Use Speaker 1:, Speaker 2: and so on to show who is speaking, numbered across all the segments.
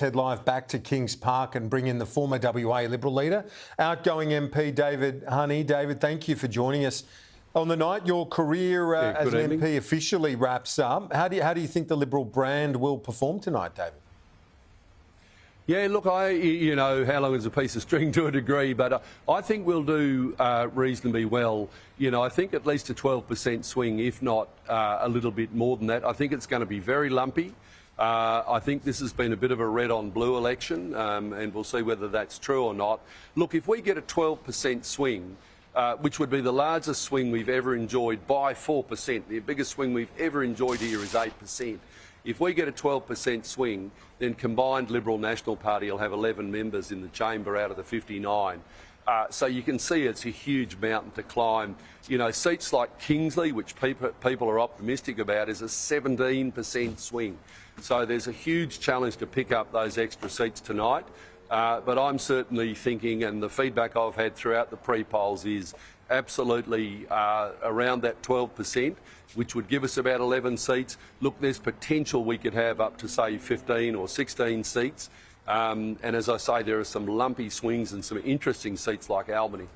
Speaker 1: Head live back to Kings Park and bring in the former WA Liberal leader, outgoing MP David Honey. David, thank you for joining us. On the night your career as an MP officially wraps up, how do you think the Liberal brand will perform tonight, David?
Speaker 2: Yeah, look, you know, how long is a piece of string to a degree, but I think we'll do reasonably well. You know, I think at least a 12% swing, if not a little bit more than that. I think it's going to be very lumpy. I think this has been a bit of a red on blue election, and we'll see whether that's true or not. Look, if we get a 12% swing, which would be the largest swing we've ever enjoyed by 4%, the biggest swing we've ever enjoyed here is 8%. If we get a 12% swing, then combined Liberal National Party will have 11 members in the chamber out of the 59. So you can see it's a huge mountain to climb. You know, seats like Kingsley, which people are optimistic about, is a 17% swing. So there's a huge challenge to pick up those extra seats tonight. But I'm certainly thinking, and the feedback I've had throughout the pre-polls is absolutely around that 12%, which would give us about 11 seats. Look, there's potential we could have up to, say, 15 or 16 seats. And as I say, there are some lumpy swings and some interesting seats like Albany.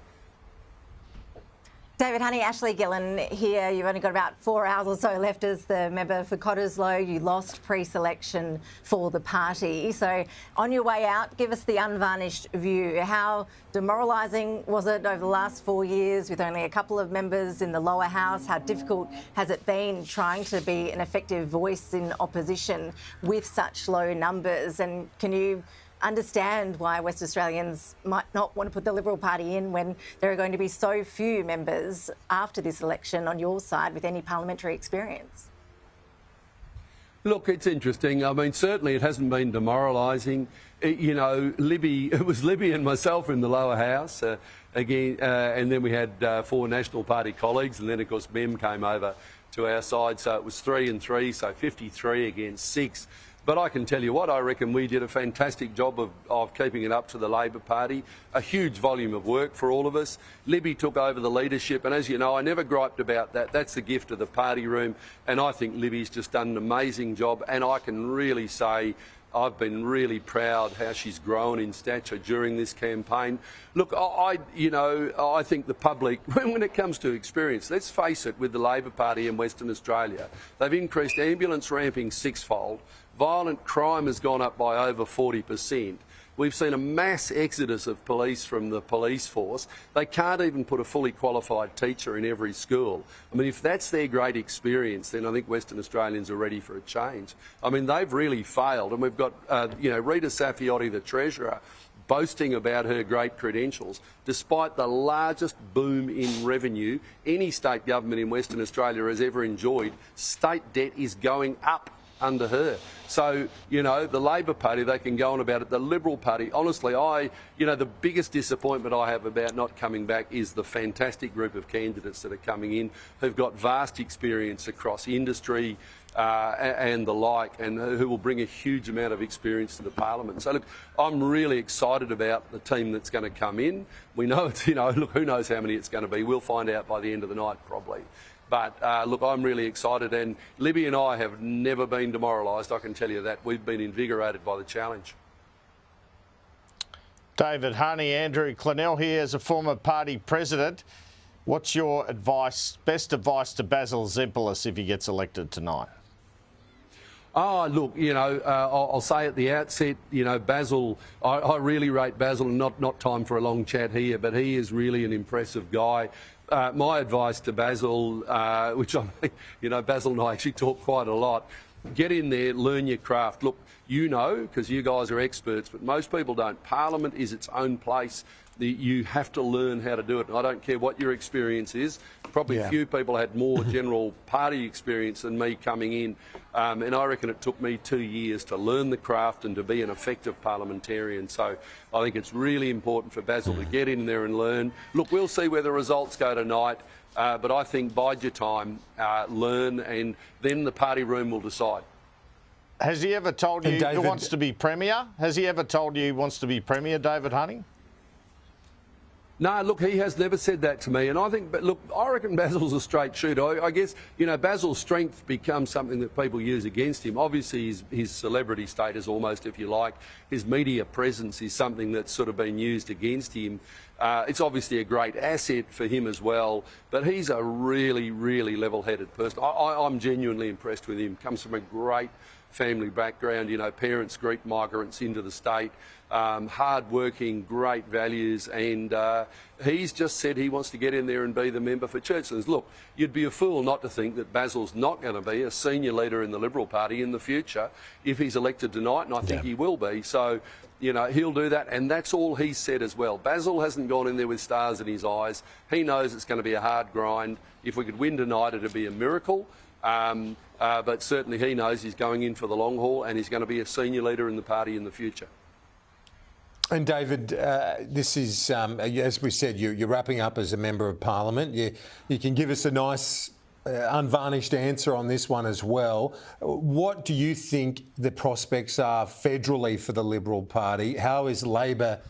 Speaker 3: David Honey, Ashley Gillen here. You've only got about 4 hours or so left as the member for Cottesloe. You lost pre-selection for the party. So on your way out, give us the unvarnished view. How demoralising was it over the last 4 years with only a couple of members in the lower house? How difficult has it been trying to be an effective voice in opposition with such low numbers? And can you understand why West Australians might not want to put the Liberal Party in when there are going to be so few members after this election on your side with any parliamentary experience?
Speaker 2: Look, it's interesting. I mean, certainly it hasn't been demoralising. You know, it was Libby and myself in the lower house again, and then we had 4 National Party colleagues, and then, of course, Mem came over to our side, so it was 3 and 3, so 53 against 6. But I can tell you what, I reckon we did a fantastic job of keeping it up to the Labor Party. A huge volume of work for all of us. Libby took over the leadership, and as you know, I never griped about that. That's the gift of the party room, and I think Libby's just done an amazing job, and I can really say I've been really proud how she's grown in stature during this campaign. Look, I think the public, when it comes to experience, let's face it, with the Labor Party in Western Australia, they've increased ambulance ramping 6-fold. Violent crime has gone up by over 40%. We've seen a mass exodus of police from the police force. They can't even put a fully qualified teacher in every school. I mean, if that's their great experience, then I think Western Australians are ready for a change. I mean, they've really failed, and we've got, Rita Saffioti, the Treasurer, boasting about her great credentials. Despite the largest boom in revenue any state government in Western Australia has ever enjoyed, state debt is going up under her. So, you know, the Labor Party, they can go on about it. The Liberal Party, honestly, the biggest disappointment I have about not coming back is the fantastic group of candidates that are coming in who've got vast experience across industry and the like, and who will bring a huge amount of experience to the parliament. So, look, I'm really excited about the team that's going to come in. We know it's, look, who knows how many it's going to be. We'll find out by the end of the night, probably. But, look, I'm really excited, and Libby and I have never been demoralised, I can tell you that. We've been invigorated by the challenge.
Speaker 4: David Honey, Andrew Clennell here as a former party president. What's your best advice to Basil Zempilas if he gets elected tonight?
Speaker 2: Oh, look, I'll say at the outset, Basil, I really rate Basil, and not time for a long chat here, but he is really an impressive guy. My advice to Basil, Basil and I actually talk quite a lot, get in there, learn your craft. Look, because you guys are experts, but most people don't. Parliament is its own place. You have to learn how to do it. And I don't care what your experience is. Probably few people had more general party experience than me coming in. And I reckon it took me 2 years to learn the craft and to be an effective parliamentarian. So I think it's really important for Basil to get in there and learn. Look, we'll see where the results go tonight. But I think bide your time, learn, and then the party room will decide.
Speaker 4: Has he ever told you he wants to be Premier? Has he ever told you he wants to be Premier, David Honey?
Speaker 2: No, look, he has never said that to me, and I think, but look, I reckon Basil's a straight shooter. I guess, you know, Basil's strength becomes something that people use against him. Obviously, his celebrity status, almost, if you like, his media presence is something that's sort of been used against him. It's obviously a great asset for him as well, but he's a really, really level-headed person. I'm genuinely impressed with him. Comes from a great family background, you know, parents Greek migrants into the state, hard-working, great values, and he's just said he wants to get in there and be the member for Churchlands. Look, you'd be a fool not to think that Basil's not going to be a senior leader in the Liberal Party in the future if he's elected tonight, and I think he will be. So, you know, he'll do that, and that's all he's said as well. Basil hasn't gone in there with stars in his eyes. He knows it's going to be a hard grind. If we could win tonight, it'd be a miracle. But certainly he knows he's going in for the long haul, and he's going to be a senior leader in the party in the future.
Speaker 1: And David, this is, as we said, you're wrapping up as a Member of Parliament. You can give us a nice, unvarnished answer on this one as well. What do you think the prospects are federally for the Liberal Party? How is Labor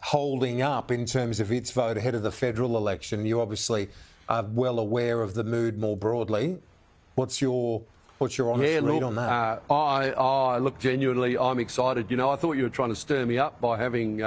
Speaker 1: holding up in terms of its vote ahead of the federal election? You obviously are well aware of the mood more broadly. What's your honest read on that?
Speaker 2: Look, genuinely, I'm excited. You know, I thought you were trying to stir me up by having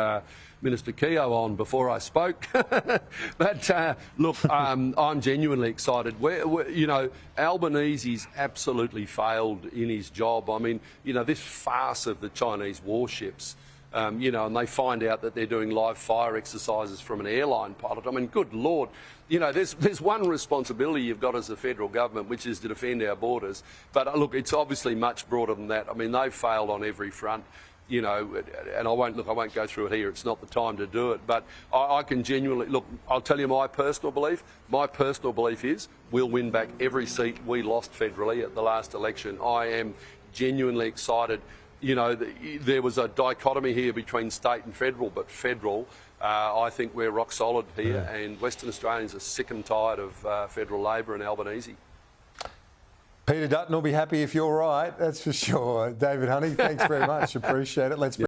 Speaker 2: Minister Keogh on before I spoke. But look, I'm genuinely excited. You know, Albanese's absolutely failed in his job. I mean, you know, this farce of the Chinese warships. You know, and they find out that they're doing live fire exercises from an airline pilot. I mean, good Lord, you know, there's one responsibility you've got as a federal government, which is to defend our borders. But look, it's obviously much broader than that. I mean, they've failed on every front. You know, and I won't go through it here. It's not the time to do it. But I can genuinely look. I'll tell you my personal belief. My personal belief is we'll win back every seat we lost federally at the last election. I am genuinely excited. You know, there was a dichotomy here between state and federal, but federal, I think we're rock solid here, and Western Australians are sick and tired of federal Labor and Albanese.
Speaker 1: Peter Dutton will be happy if you're right, that's for sure. David Honey, thanks very much. Appreciate it. Let's